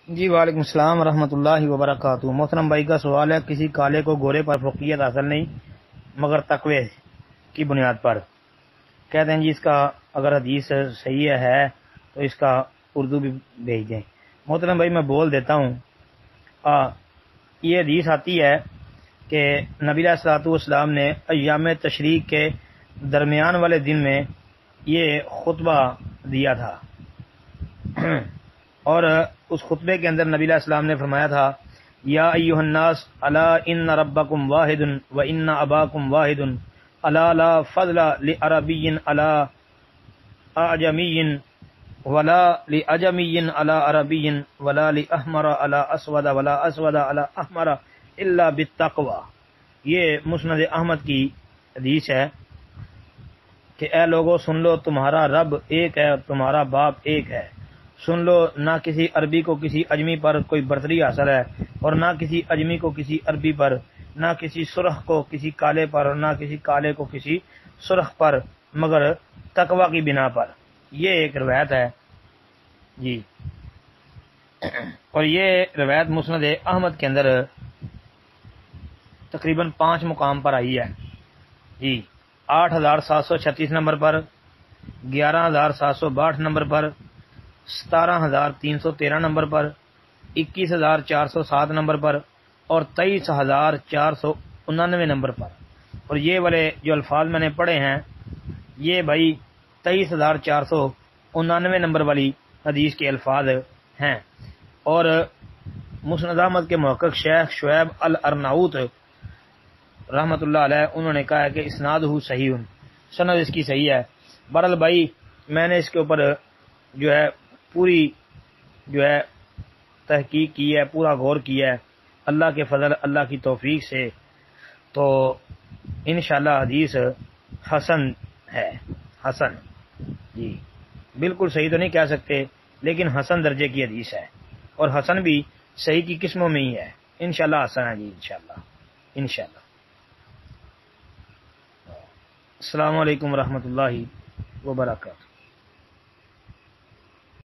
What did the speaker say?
جی وعلیکم السلام ورحمۃ اللہ وبرکاتہ۔ محترم بھائی کا سوال ہے، کسی کالے کو گورے پر فوقیت حاصل نہیں مگر تقوی کی بنیاد پر۔ کہتے ہیں جی اس کا اگر حدیث صحیح ہے تو اس کا اردو بھی بھیج دیں۔ محترم بھائی میں بول دیتا ہوں، یہ حدیث آتی ہے کہ نبی علیہ الصلوۃ والسلام نے ایام تشریق کے درمیان والے دن میں یہ خطبہ دیا تھا، اور اس خطبے کے اندر نبی علیہ السلام نے فرمایا تھا، یا ایھا الناس الا ان ربکم واحد و ان اباکم واحد الا لا فضل لعربی علی اعجمی ولا لاعجمی علی عربی ولا لاحمر علی اسود ولا اسود علی احمر الا بالتقوی۔ یہ مسند احمد کی حدیث ہے کہ اے لوگوں سن لو، تمہارا رب ایک ہے اور تمہارا باپ ایک ہے۔ سن لو، نہ کسی عربی کو کسی اجمی پر کوئی برتری حاصل ہے، اور نہ کسی اجمی کو کسی عربی پر، نہ کسی سرخ کو کسی کالے پر، اور نہ کسی کالے کو کسی سرخ پر، مگر تقوی کی بنا پر۔ یہ ایک روایت ہے جی، اور یہ روایت مسند احمد کے اندر تقریباً 5 مقام پر آئی ہے جی، 8736 نمبر پر، 11762 نمبر پر، 17313 نمبر پر، 21407 نمبر پر، اور 23499 نمبر پر۔ اور یہ والے جو الفاظ میں نے پڑھے ہیں یہ بھائی 23499 نمبر والی حدیث کے الفاظ ہیں۔ اور مسند احمد کے محقق شیخ شعیب الارناؤت رحمۃ اللہ علیہ انہوں نے کہا ہے کہ اسنادہ صحیح، سند اس کی صحیح ہے۔ بہرحال بھائی میں نے اس کے اوپر جو ہے پوری جو ہے تحقیق کی ہے، پورا غور کیا ہے، اللہ کے فضل اللہ کی توفیق سے، تو انشاءاللہ حدیث حسن ہے، حسن جی، بالکل صحیح تو نہیں کہہ سکتے لیکن حسن درجے کی حدیث ہے، اور حسن بھی صحیح کی قسموں میں ہی ہے، انشاءاللہ حسن ہے جی، انشاءاللہ۔ السلام علیکم ورحمۃ اللہ وبرکاتہ۔